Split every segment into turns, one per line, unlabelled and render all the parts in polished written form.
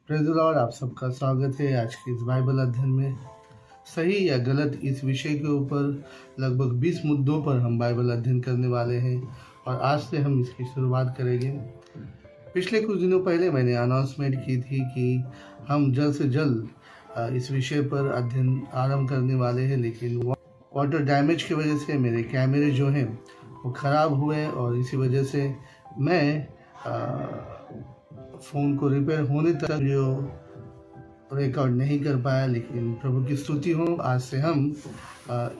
Praise the Lord. आप सबका स्वागत है आज के इस बाइबल अध्ययन में। सही या गलत इस विषय के ऊपर लगभग 20 मुद्दों पर हम बाइबल अध्ययन करने वाले हैं और आज से हम इसकी शुरुआत करेंगे। पिछले कुछ दिनों पहले मैंने अनाउंसमेंट की थी कि हम जल्द से जल्द इस विषय पर अध्ययन आरंभ करने वाले हैं, लेकिन वाटर डैमेज की वजह से मेरे कैमरे जो हैं वो ख़राब हुए और इसी वजह से मैं फ़ोन को रिपेयर होने तक जो रिकॉर्ड नहीं कर पाया। लेकिन प्रभु की स्तुति हो, आज से हम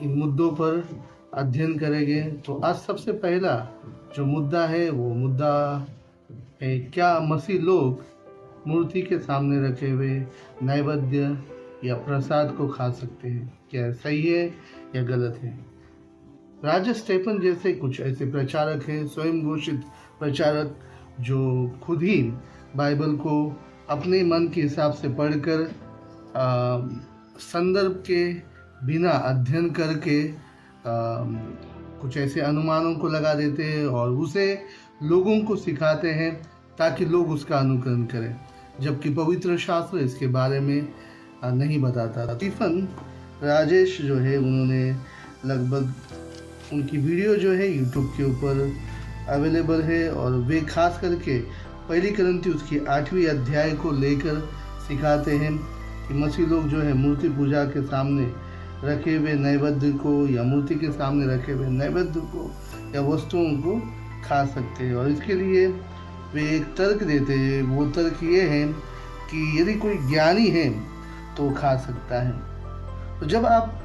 इन मुद्दों पर अध्ययन करेंगे। तो आज सबसे पहला जो मुद्दा है वो मुद्दा है, क्या मसीह लोग मूर्ति के सामने रखे हुए नैवेद्य या प्रसाद को खा सकते हैं? क्या सही है या गलत है? राजा स्टेफन जैसे कुछ ऐसे प्रचारक हैं, स्वयं घोषित प्रचारक, जो खुद ही बाइबल को अपने मन के हिसाब से पढ़कर संदर्भ के बिना अध्ययन करके कुछ ऐसे अनुमानों को लगा देते हैं और उसे लोगों को सिखाते हैं ताकि लोग उसका अनुकरण करें, जबकि पवित्र शास्त्र इसके बारे में नहीं बताता। स्टीफन राजेश जो है, उन्होंने लगभग उनकी वीडियो जो है यूट्यूब के ऊपर अवेलेबल है और वे खास करके पहली करंती उसकी 8वीं अध्याय को लेकर सिखाते हैं कि मसीह लोग जो है मूर्ति पूजा के सामने रखे हुए नैवेद्य को या मूर्ति के सामने रखे हुए नैवेद्य को या वस्तुओं को खा सकते हैं। और इसके लिए वे एक तर्क देते हैं। वो तर्क ये है कि यदि कोई ज्ञानी है तो खा सकता है। तो जब आप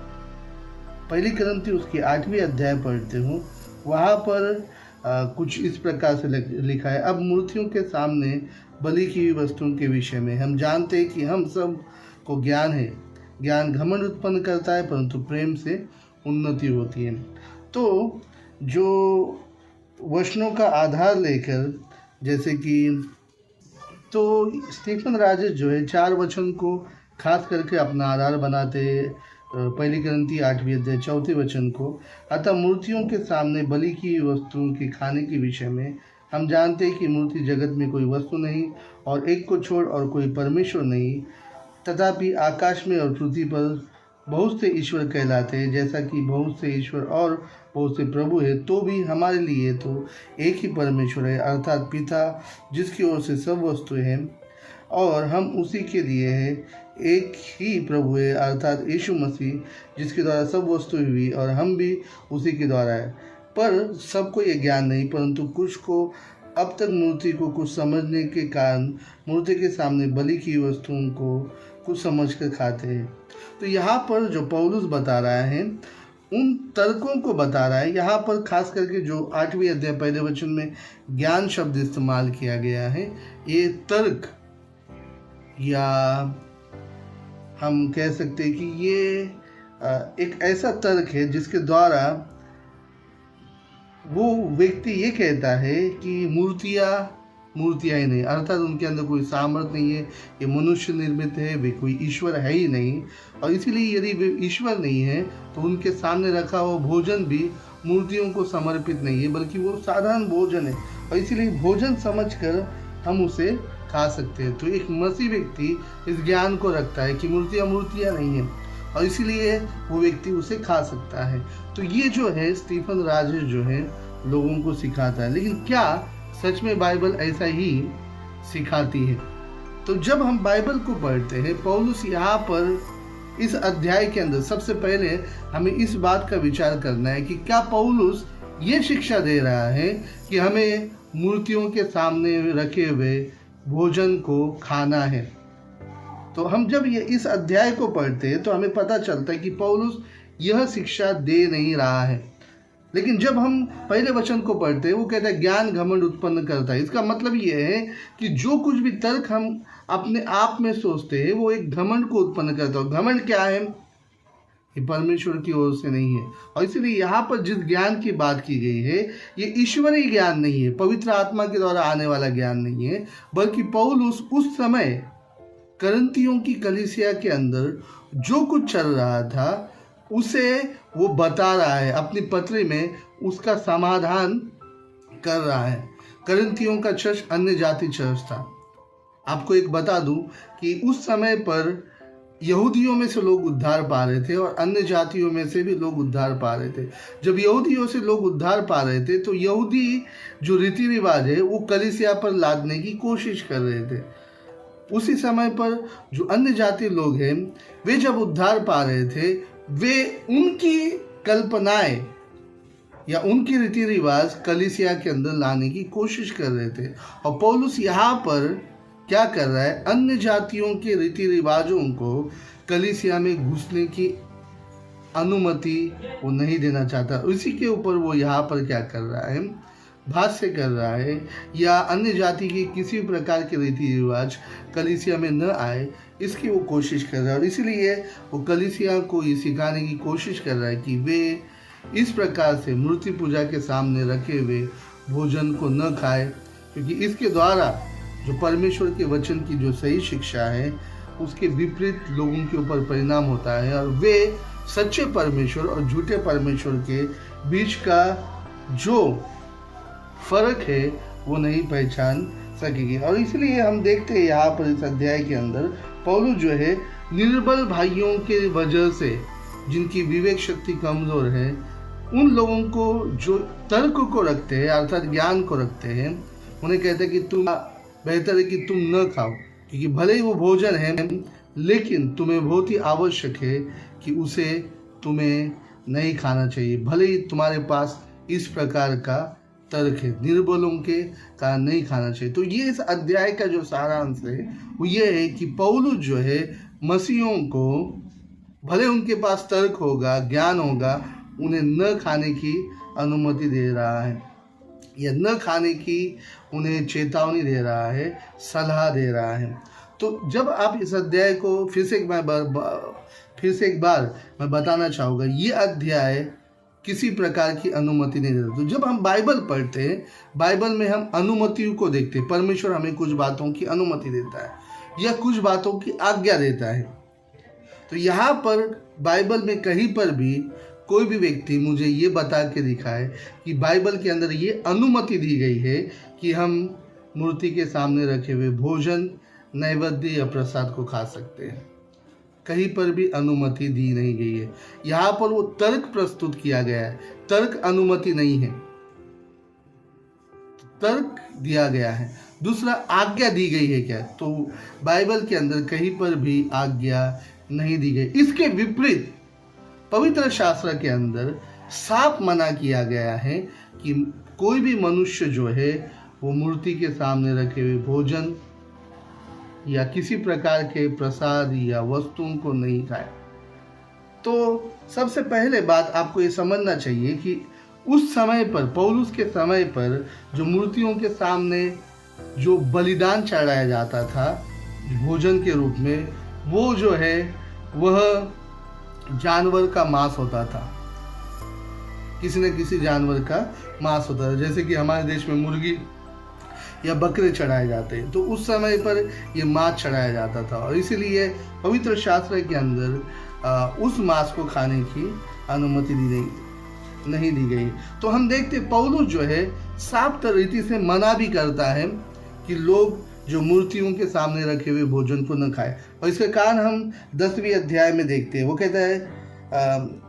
पहली करंती उसकी 8वीं अध्याय पढ़ते हो, वहाँ पर कुछ इस प्रकार से लिखा है, अब मूर्तियों के सामने बलि की हुई वस्तुओं के विषय में हम जानते हैं कि हम सब को ज्ञान है। ज्ञान घमंड उत्पन्न करता है, परंतु प्रेम से उन्नति होती है। तो जो वचनों का आधार लेकर, जैसे कि तो स्टीफन राजेश जो है 4 वचन को खास करके अपना आधार बनाते हैं। पहली करंती 8वीं अध्याय 4 वचन को, अतः मूर्तियों के सामने बलि की वस्तुओं के खाने के विषय में हम जानते हैं कि मूर्ति जगत में कोई वस्तु नहीं और एक को छोड़ और कोई परमेश्वर नहीं, तथापि आकाश में और पृथ्वी पर बहुत से ईश्वर कहलाते हैं। जैसा कि बहुत से ईश्वर और बहुत से प्रभु है, तो भी हमारे लिए तो एक ही परमेश्वर है, अर्थात पिता, जिसकी ओर से सब वस्तुएं हैं और हम उसी के लिए हैं। एक ही प्रभु है, अर्थात यीशु मसीह, जिसके द्वारा सब वस्तुएं हुई और हम भी उसी के द्वारा है। पर सबको ये ज्ञान नहीं, परंतु कुछ को अब तक मूर्ति को कुछ समझने के कारण मूर्ति के सामने बलि की वस्तुओं को कुछ समझकर खाते हैं। तो यहाँ पर जो पौलुस बता रहा है, उन तर्कों को बता रहा है। यहाँ पर खास करके जो 8वीं अध्याय पहले वचन में ज्ञान शब्द इस्तेमाल किया गया है, ये तर्क या हम कह सकते हैं कि ये एक ऐसा तर्क है जिसके द्वारा वो व्यक्ति ये कहता है कि मूर्तियाँ ही नहीं, अर्थात उनके अंदर कोई सामर्थ्य नहीं है, ये मनुष्य निर्मित है, वे कोई ईश्वर है ही नहीं। और इसीलिए यदि वे ईश्वर नहीं है तो उनके सामने रखा हुआ भोजन भी मूर्तियों को समर्पित नहीं है, बल्कि वो साधारण भोजन है और इसीलिए भोजन समझकर हम उसे खा सकते हैं। तो एक मसीह व्यक्ति इस ज्ञान को रखता है कि मूर्तियाँ नहीं हैं और इसीलिए वो व्यक्ति उसे खा सकता है। तो ये जो है स्टीफन राजेश जो है लोगों को सिखाता है। लेकिन क्या सच में बाइबल ऐसा ही सिखाती है? तो जब हम बाइबल को पढ़ते हैं, पौलुस यहाँ पर इस अध्याय के अंदर सबसे पहले हमें इस बात का विचार करना है कि क्या पौलुस ये शिक्षा दे रहा है कि हमें मूर्तियों के सामने रखे हुए भोजन को खाना है। तो हम जब ये इस अध्याय को पढ़ते हैं तो हमें पता चलता है कि पौलुस यह शिक्षा दे नहीं रहा है। लेकिन जब हम पहले वचन को पढ़ते हैं, वो कहता है ज्ञान घमंड उत्पन्न करता है। इसका मतलब ये है कि जो कुछ भी तर्क हम अपने आप में सोचते हैं वो एक घमंड को उत्पन्न करता है। घमंड क्या है? ये परमेश्वर की ओर से नहीं है। और इसलिए यहाँ पर जिस ज्ञान की बात की गई है, ये ईश्वरीय ज्ञान नहीं है, पवित्र आत्मा के द्वारा आने वाला ज्ञान नहीं है, बल्कि पौलुस उस समय करंतियों की कलीसिया के अंदर जो कुछ चल रहा था उसे वो बता रहा है, अपनी पत्री में उसका समाधान कर रहा है। करंतियों का चर्च अन्य जाति चर्च था आपको एक बता दूं कि उस समय पर यहूदियों में से लोग उद्धार पा रहे थे और अन्य जातियों में से भी लोग उद्धार पा रहे थे। जब यहूदियों से लोग उद्धार पा रहे थे तो यहूदी जो रीति रिवाज है वो कलीसिया पर लादने की कोशिश कर रहे थे। उसी समय पर जो अन्य जाति लोग हैं वे जब उद्धार पा रहे थे, वे उनकी कल्पनाएं या उनके रीति रिवाज कलीसिया के अंदर लाने की कोशिश कर रहे थे। और पौलुस यहाँ पर क्या कर रहा है, अन्य जातियों के रीति रिवाजों को कलीसिया में घुसने की अनुमति वो नहीं देना चाहता। उसी के ऊपर वो यहाँ पर क्या कर रहा है, भाष्य कर रहा है, या अन्य जाति के किसी प्रकार के रीति रिवाज कलीसिया में न आए इसकी वो कोशिश कर रहा है। और इसीलिए वो कलीसिया को ये सिखाने की कोशिश कर रहा है कि वे इस प्रकार से मूर्ति पूजा के सामने रखे हुए भोजन को न खाए, क्योंकि इसके द्वारा जो परमेश्वर के वचन की जो सही शिक्षा है उसके विपरीत लोगों के ऊपर परिणाम होता है और वे सच्चे परमेश्वर और झूठे परमेश्वर के बीच का जो फर्क है वो नहीं पहचान सकेगी। और इसलिए हम देखते हैं यहाँ पर इस अध्याय के अंदर पौलुस जो है निर्बल भाइयों के वजह से, जिनकी विवेक शक्ति कमजोर है, उन लोगों को जो तर्क को रखते हैं अर्थात ज्ञान को रखते हैं, उन्हें कहते हैं कि तुम बेहतर है कि तुम न खाओ, क्योंकि भले ही वो भोजन है लेकिन तुम्हें बहुत ही आवश्यक है कि उसे तुम्हें नहीं खाना चाहिए, भले ही तुम्हारे पास इस प्रकार का तर्क है, निर्बलों के कारण नहीं खाना चाहिए। तो ये इस अध्याय का जो सारांश है वो ये है कि पौलुस जो है मसीहों को, भले उनके पास तर्क होगा, ज्ञान होगा, उन्हें न खाने की अनुमति दे रहा है या न खाने की उन्हें चेतावनी दे रहा है, सलाह दे रहा है। तो जब आप इस अध्याय को फिर से एक बार मैं बताना चाहूँगा, ये अध्याय किसी प्रकार की अनुमति नहीं देता। तो जब हम बाइबल पढ़ते हैं, बाइबल में हम अनुमतियों को देखते हैं। परमेश्वर हमें कुछ बातों की अनुमति देता है या कुछ बातों की आज्ञा देता है। तो यहाँ पर बाइबल में कहीं पर भी कोई भी व्यक्ति मुझे ये बता के दिखाए कि बाइबल के अंदर ये अनुमति दी गई है कि हम मूर्ति के सामने रखे हुए भोजन, नैवेद्य या प्रसाद को खा सकते हैं, कहीं पर भी अनुमति दी नहीं गई है। यहाँ पर वो तर्क प्रस्तुत किया गया है, तर्क अनुमति नहीं है, तर्क दिया गया है। दूसरा, आज्ञा दी गई है क्या? तो बाइबल के अंदर कहीं पर भी आज्ञा नहीं दी गई। इसके विपरीत पवित्र शास्त्र के अंदर साफ मना किया गया है कि कोई भी मनुष्य जो है वो मूर्ति के सामने रखे हुए भोजन या किसी प्रकार के प्रसाद या वस्तुओं को नहीं खाए। तो सबसे पहले बात आपको ये समझना चाहिए कि उस समय पर, पौलुस के समय पर, जो मूर्तियों के सामने जो बलिदान चढ़ाया जाता था भोजन के रूप में, वो जो है वह जानवर का मांस होता था, किसी न किसी जानवर का मांस होता था। जैसे कि हमारे देश में मुर्गी या बकरे चढ़ाए जाते हैं, तो उस समय पर ये मांस चढ़ाया जाता था और इसीलिए पवित्र शास्त्र के अंदर उस मांस को खाने की अनुमति नहीं दी गई। तो हम देखते पौलुस जो है साफ तरीके से मना भी करता है कि लोग जो मूर्तियों के सामने रखे हुए भोजन को न खाए। और इसके कारण हम 10वीं अध्याय में देखते हैं, वो कहता है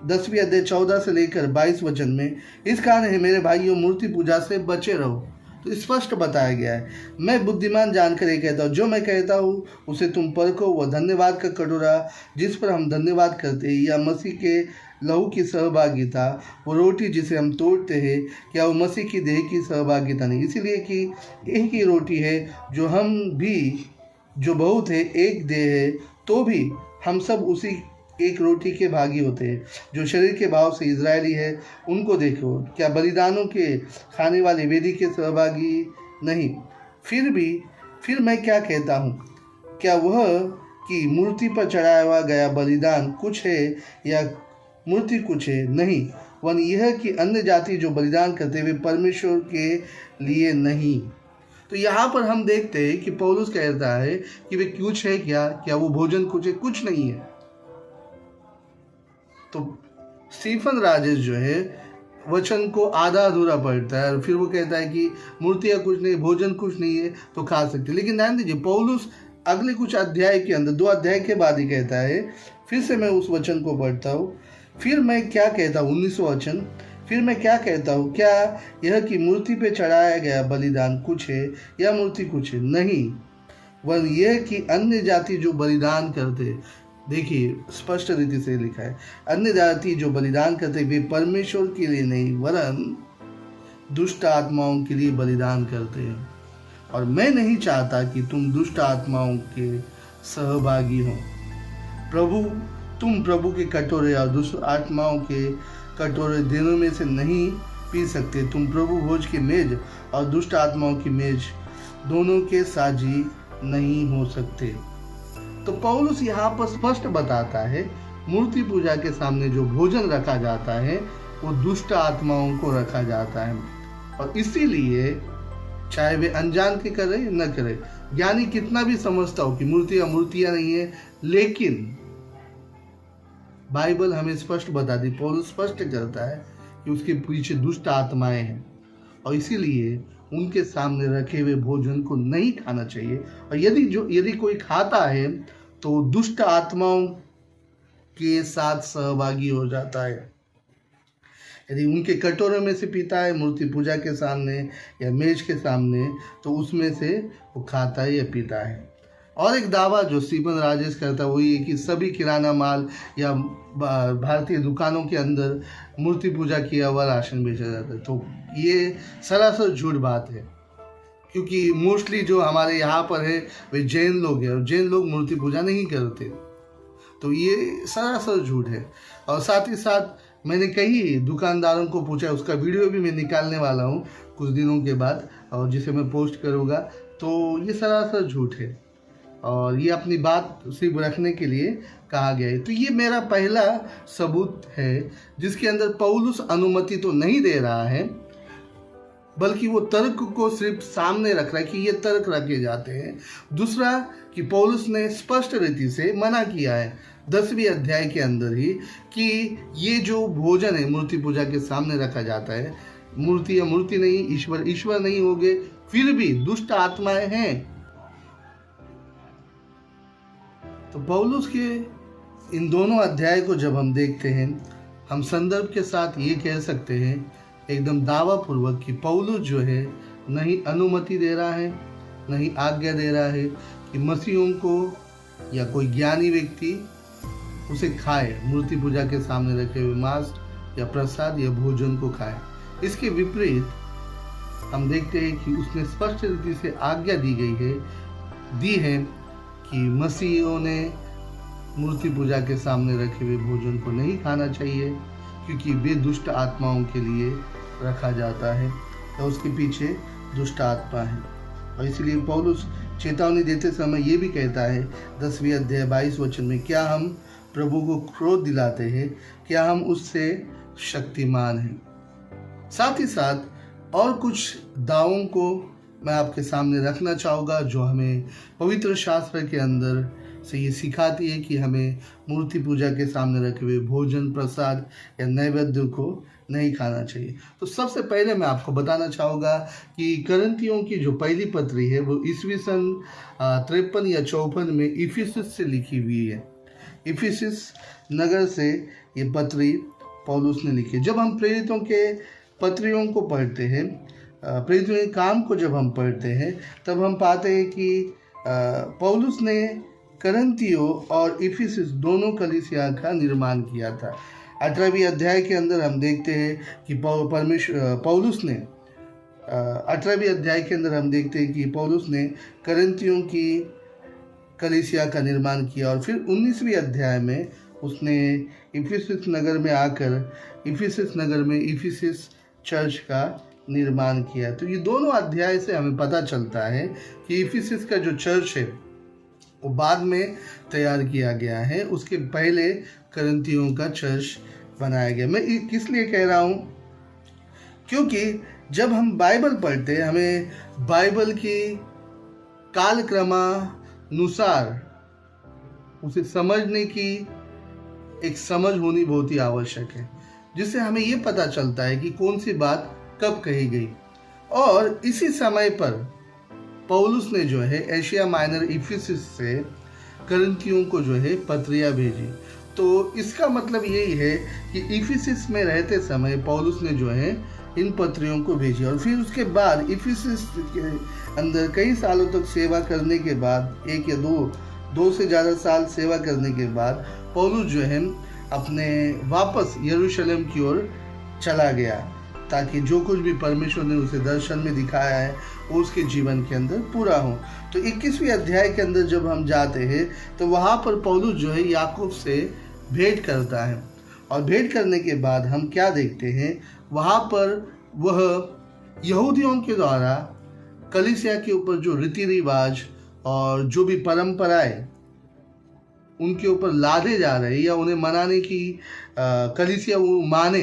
10वीं अध्याय 14 से लेकर 22 वचन में, इस कारण है मेरे भाइयों मूर्ति पूजा से बचे रहो। तो स्पष्ट बताया गया है, मैं बुद्धिमान जानकर ये कहता हूँ, जो मैं कहता हूँ उसे तुम परखो। वह धन्यवाद का कटोरा जिस पर हम धन्यवाद करते हैं या मसीह के लहू की सहभागिता, वो रोटी जिसे हम तोड़ते हैं, क्या वो मसीह की देह की सहभागिता नहीं? इसीलिए कि एक ही रोटी है, जो हम भी जो बहुत है एक देह है, तो भी हम सब उसी एक रोटी के भागी होते हैं। जो शरीर के भाव से इजरायली है उनको देखो, क्या बलिदानों के खाने वाले वेदी के सहभागी नहीं? फिर मैं क्या कहता हूँ, क्या वह कि मूर्ति पर चढ़ाया गया बलिदान कुछ है या मूर्ति कुछ है? नहीं, वह यह कि अन्य जाति जो बलिदान करते हुए परमेश्वर के लिए नहीं। तो यहाँ पर हम देखते हैं कि पौलुस कहता है कि वे कुछ है क्या वो भोजन कुछ है? कुछ नहीं है। तो स्टीफन राजेश जो है वचन को आधा अधूरा पढ़ता है और फिर वो कहता है कि मूर्तियाँ कुछ नहीं, भोजन कुछ नहीं है तो खा सकते। लेकिन ध्यान दीजिए, पौलुस अगले कुछ अध्याय के अंदर, 2 अध्याय के बाद ही कहता है, फिर से मैं उस वचन को पढ़ता हूँ, फिर मैं क्या कहता हूँ, 19वां वचन, फिर मैं क्या कहता हूँ, क्या यह कि मूर्ति पे चढ़ाया गया बलिदान कुछ है या मूर्ति कुछ है? नहीं, वह यह कि अन्य जाति जो बलिदान करते, देखिए स्पष्ट रीति से लिखा है, अन्य जाति जो बलिदान करते वे परमेश्वर के लिए नहीं वरन दुष्ट आत्माओं के लिए बलिदान करते हैं, और मैं नहीं चाहता कि तुम दुष्ट आत्माओं के सहभागी हो। तुम प्रभु के कटोरे और दुष्ट आत्माओं के कटोरे दोनों में से नहीं पी सकते। तुम प्रभु भोज की मेज और दुष्ट आत्माओं की मेज दोनों के साझी नहीं हो सकते। तो पौलुस यहाँ पर स्पष्ट बताता है, मूर्ति पूजा के सामने जो भोजन रखा जाता है वो दुष्ट आत्माओं को रखा जाता है, और इसीलिए चाहे वे अनजान के करे न करे, ज्ञानी कितना भी समझता हो कि मूर्तियां नहीं है, लेकिन बाइबल हमें स्पष्ट बताती, पौलुस स्पष्ट करता है कि उसके पीछे दुष्ट आत्माएं हैं, और इसीलिए उनके सामने रखे हुए भोजन को नहीं खाना चाहिए। और यदि कोई खाता है तो दुष्ट आत्माओं के साथ सहभागी हो जाता है। यदि उनके कटोरे में से पीता है मूर्ति पूजा के सामने या मेज के सामने, तो उसमें से वो खाता है या पीता है। और एक दावा जो स्टीफन राजेश करता है वो ये कि सभी किराना माल या भारतीय दुकानों के अंदर मूर्ति पूजा किया हुआ राशन बेचा जाता है। तो ये सरासर झूठ बात है, क्योंकि मोस्टली जो हमारे यहाँ पर है वे जैन लोग हैं, और जैन लोग मूर्ति पूजा नहीं करते। तो ये सरासर झूठ है। और साथ ही साथ मैंने कई दुकानदारों को पूछा, उसका वीडियो भी मैं निकालने वाला हूँ कुछ दिनों के बाद, और जिसे मैं पोस्ट करूँगा। तो ये सरासर झूठ है, और ये अपनी बात सिर्फ रखने के लिए कहा गया है। तो ये मेरा पहला सबूत है जिसके अंदर पौलुस अनुमति तो नहीं दे रहा है, बल्कि वो तर्क को सिर्फ सामने रख रहा है कि ये तर्क रखे जाते हैं। दूसरा कि पौलुस ने स्पष्ट रीति से मना किया है 10वें अध्याय के अंदर ही कि ये जो भोजन है मूर्ति पूजा के सामने रखा जाता है, मूर्ति या मूर्ति नहीं, ईश्वर नहीं होंगे, फिर भी दुष्ट आत्माएं हैं। तो पौलुस के इन दोनों अध्याय को जब हम देखते हैं, हम संदर्भ के साथ ये कह सकते हैं एकदम दावा पूर्वक कि पौलुस जो है नहीं अनुमति दे रहा है, नहीं आज्ञा दे रहा है कि मसीहों को या कोई ज्ञानी व्यक्ति उसे खाए, मूर्ति पूजा के सामने रखे हुए मांस या प्रसाद या भोजन को खाए। इसके विपरीत हम देखते हैं कि उसने स्पष्ट रीति से आज्ञा दी है कि मसीहियों ने मूर्ति पूजा के सामने रखे हुए भोजन को नहीं खाना चाहिए, क्योंकि वे दुष्ट आत्माओं के लिए रखा जाता है, तो उसके पीछे दुष्ट आत्मा है। और इसलिए पौलुस चेतावनी देते समय ये भी कहता है 10वें अध्याय 22 वचन में, क्या हम प्रभु को क्रोध दिलाते हैं, क्या हम उससे शक्तिमान हैं। साथ ही साथ और कुछ दावों को मैं आपके सामने रखना चाहूँगा जो हमें पवित्र शास्त्र के अंदर से ये सिखाती है कि हमें मूर्ति पूजा के सामने रखे हुए भोजन, प्रसाद या नैवेद्य को नहीं खाना चाहिए। तो सबसे पहले मैं आपको बताना चाहूँगा कि करंथियों की जो पहली पत्री है वो ईस्वी सन 53 या 54 में इफिसस से लिखी हुई है। इफिसस नगर से ये पत्री पौलुस ने लिखी। जब हम प्रेरितों के पत्रियों को पढ़ते हैं, प्रेरितों के काम को जब हम पढ़ते हैं, तब हम पाते हैं कि पौलुस ने करंथियों और इफिसस दोनों कलीसिया का निर्माण किया था। 18वें अध्याय के अंदर हम देखते हैं कि पौलुस ने 18वें अध्याय के अंदर हम देखते हैं कि पौलुस ने करंथियों की कलीसिया का निर्माण किया, और फिर 19वें अध्याय में उसने इफिसस नगर में आकर इफिसस नगर में इफिसस चर्च का निर्माण किया। तो ये दोनों अध्याय से हमें पता चलता है कि इफिसस का जो चर्च है वो बाद में तैयार किया गया है, उसके पहले करंथियों का चर्च बनाया गया। मैं किस लिए कह रहा हूँ, क्योंकि जब हम बाइबल पढ़ते हैं हमें बाइबल की कालक्रमानुसार उसे समझने की एक समझ होनी बहुत ही आवश्यक है। जिससे हमें ये पता चलता है कि कौन सी बात कब कही गई। और इसी समय पर पौलुस ने जो है एशिया माइनर इफिसस से करंथियों को जो है पत्रियां भेजी। तो इसका मतलब यही है कि इफिसस में रहते समय पौलुस ने जो है इन पत्रियों को भेजी, और फिर उसके बाद इफिसस के अंदर कई सालों तक सेवा करने के बाद, एक या दो से ज़्यादा साल सेवा करने के बाद पौलुस जो है अपने वापस यरूशलेम की ओर चला गया, ताकि जो कुछ भी परमेश्वर ने उसे दर्शन में दिखाया है वो उसके जीवन के अंदर पूरा हो। तो 21वीं अध्याय के अंदर जब हम जाते हैं तो वहाँ पर पौलुस जो है याकूब से भेंट करता है, और भेंट करने के बाद हम क्या देखते हैं, वहाँ पर वह यहूदियों के द्वारा कलीसिया के ऊपर जो रीति रिवाज और जो भी परंपराएं उनके ऊपर लादे जा रहे या उन्हें मनाने की कलीसिया वो माने,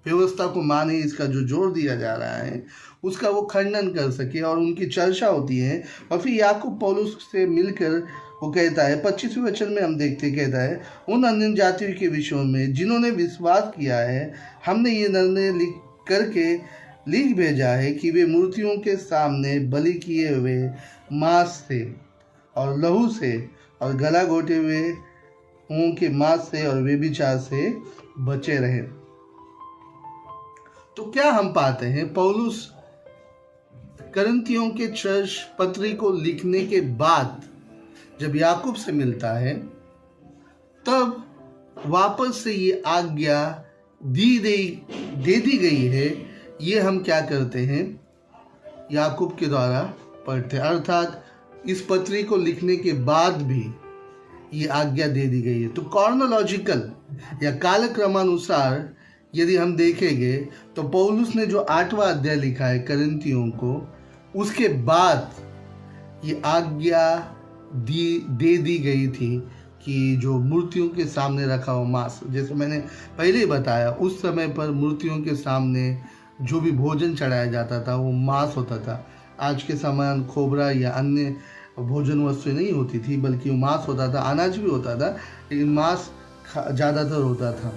व्यवस्था को माने, इसका जो जोर दिया जा रहा है उसका वो खंडन कर सके, और उनकी चर्चा होती है। और फिर याकूब पौलुस से मिलकर वो कहता है, 25वें वचन में हम देखते, कहता है, उन अन्य जातियों के विषयों में जिन्होंने विश्वास किया है, हमने ये निर्णय लिख भेजा है कि वे मूर्तियों के सामने बलि किए हुए मांस से और लहू से और गला घोटे हुए मुंह के मांस से और व्यभिचार से बचे रहें। तो क्या हम पाते हैं, पौलुस करंथियों के चर्च पत्री को लिखने के बाद जब याकूब से मिलता है तब वापस से ये आज्ञा दे दी गई है। ये हम क्या करते हैं, याकूब के द्वारा पढ़ते हैं, अर्थात इस पत्री को लिखने के बाद भी ये आज्ञा दे दी गई है। तो कॉर्नोलॉजिकल या कालक्रमानुसार यदि हम देखेंगे तो पौलुस ने जो 8वां अध्याय लिखा है करंथियों को, उसके बाद ये आज्ञा दे दी गई थी कि जो मूर्तियों के सामने रखा हुआ मांस, जैसे मैंने पहले ही बताया, उस समय पर मूर्तियों के सामने जो भी भोजन चढ़ाया जाता था वो मांस होता था। आज के समान खोबरा या अन्य भोजन वस्तुएं नहीं होती थी, बल्कि वो मांस होता था, अनाज भी होता था, लेकिन मांस ज़्यादातर होता था,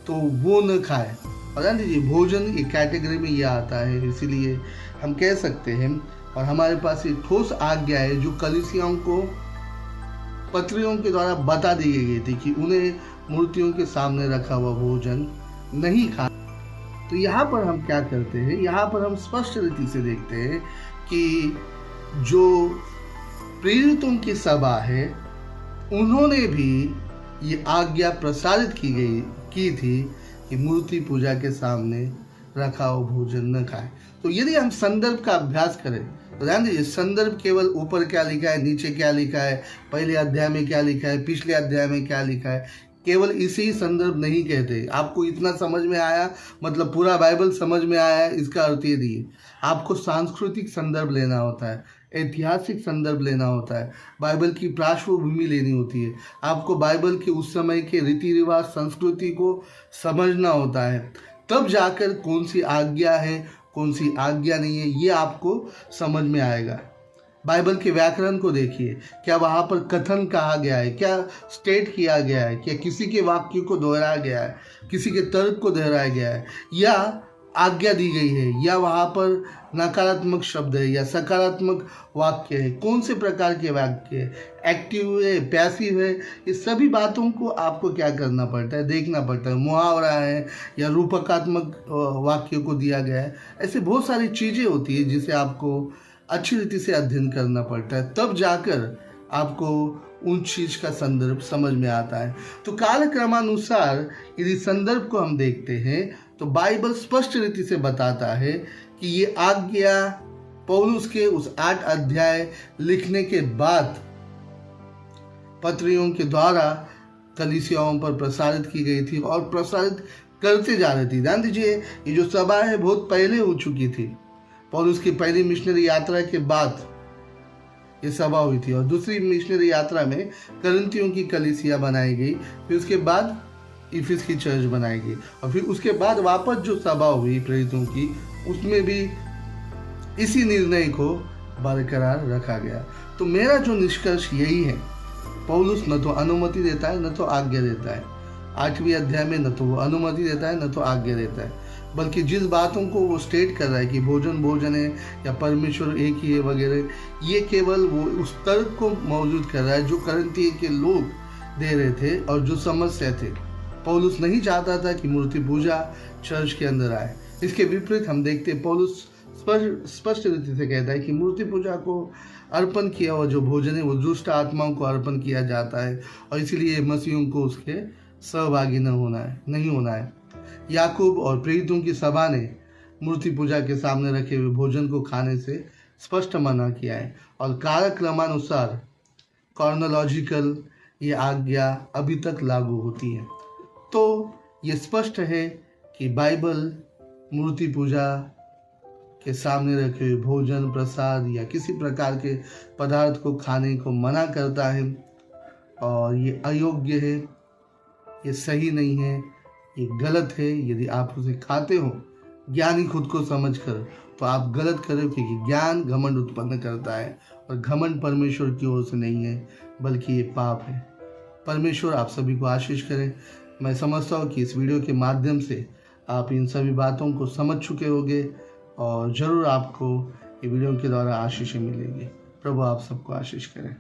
तो वो न खाए। और जान लीजिए भोजन एक कैटेगरी में ये आता है, इसीलिए हम कह सकते हैं, और हमारे पास एक ठोस आज्ञा है जो कलीसियाओं को पत्रियों के द्वारा बता दी गई थी कि उन्हें मूर्तियों के सामने रखा हुआ भोजन नहीं खाना। तो यहाँ पर हम क्या करते हैं, यहाँ पर हम स्पष्ट रीति से देखते हैं कि जो प्रेरितों की सभा है उन्होंने भी ये आज्ञा प्रसारित की थी कि मूर्ति पूजा के सामने रखा हुआ भोजन न खाए। तो यदि हम संदर्भ का अभ्यास करें तो ध्यान दीजिए, संदर्भ केवल ऊपर क्या लिखा है, नीचे क्या लिखा है, पहले अध्याय में क्या लिखा है, पिछले अध्याय में क्या लिखा है, केवल इसे ही संदर्भ नहीं कहते। आपको इतना समझ में आया मतलब पूरा बाइबल समझ में आया है, इसका अर्थ ये दिए। आपको सांस्कृतिक संदर्भ लेना होता है, ऐतिहासिक संदर्भ लेना होता है, बाइबल की पृष्ठभूमि लेनी होती है, आपको बाइबल के उस समय के रीति रिवाज संस्कृति को समझना होता है, तब जाकर कौन सी आज्ञा है कौन सी आज्ञा नहीं है ये आपको समझ में आएगा। बाइबल के व्याकरण को देखिए, क्या वहाँ पर कथन कहा गया है, क्या स्टेट किया गया है, क्या किसी के वाक्य को दोहराया गया है, किसी के तर्क को दोहराया गया है, या आज्ञा दी गई है, या वहाँ पर नकारात्मक शब्द है या सकारात्मक वाक्य है, कौन से प्रकार के वाक्य है, एक्टिव है पैसिव है, ये सभी बातों को आपको क्या करना पड़ता है, देखना पड़ता है। मुहावरा है या रूपकात्मक वाक्य को दिया गया है, ऐसे बहुत सारी चीज़ें होती है जिसे आपको अच्छी रीति से अध्ययन करना पड़ता है, तब जाकर आपको उन चीज़ का संदर्भ समझ में आता है। तो कालक्रमानुसार यदि संदर्भ को हम देखते हैं तो बाइबल स्पष्ट रीति से बताता है कि ये आज्ञा पौलुस के उस 8 अध्याय लिखने के बाद पत्रियों के द्वारा कलीसियाओं पर प्रसारित की गई थी और प्रसारित करते जा रही थी। ध्यान दीजिए, ये जो सभा है बहुत पहले हो चुकी थी, पौलुस की पहली मिशनरी यात्रा के बाद ये सभा हुई थी, और दूसरी मिशनरी यात्रा में करंथियों की कलीसिया बनाई गई, फिर उसके बाद इफिस की चर्च बनाई गई, और फिर उसके बाद वापस जो सभा हुई प्रेरितों की उसमें भी इसी निर्णय को बरकरार रखा गया। तो मेरा जो निष्कर्ष यही है, पौलुस न तो अनुमति देता है न तो आज्ञा देता है, 8वें अध्याय में न तो वो अनुमति देता है न तो आज्ञा देता है, बल्कि जिस बातों को वो स्टेट कर रहा है कि भोजन भोजन है या परमेश्वर एक ही है वगैरह, ये केवल वो उस तर्क को मौजूद कर रहा है जो करंथी के लोग दे रहे थे और जो समस्या थे। पौलुस नहीं चाहता था कि मूर्ति पूजा चर्च के अंदर आए। इसके विपरीत हम देखते हैं पौलुस स्पष्ट रीति से कहता है कि मूर्ति पूजा को अर्पण किया हुआ जो भोजन है वो दुष्ट आत्माओं को अर्पण किया जाता है और इसीलिए मसीहों को उसके सहभागी नहीं होना है। याकूब और प्रेरितों की सभा ने मूर्ति पूजा के सामने रखे हुए भोजन को खाने से स्पष्ट मना किया है और कालक्रमानुसार कॉर्नोलॉजिकल ये आज्ञा अभी तक लागू होती है। तो ये स्पष्ट है कि बाइबल मूर्ति पूजा के सामने रखे हुए भोजन प्रसाद या किसी प्रकार के पदार्थ को खाने को मना करता है और ये अयोग्य है, ये सही नहीं है, ये गलत है। यदि आप उसे खाते हो ज्ञानी खुद को समझकर तो आप गलत करो, क्योंकि ज्ञान घमंड उत्पन्न करता है और घमंड परमेश्वर की ओर से नहीं है बल्कि ये पाप है। परमेश्वर आप सभी को आशीष करें। मैं समझता हूँ कि इस वीडियो के माध्यम से आप इन सभी बातों को समझ चुके होंगे और ज़रूर आपको ये वीडियो के द्वारा आशीष मिलेगी। प्रभु आप सबको आशीष करें।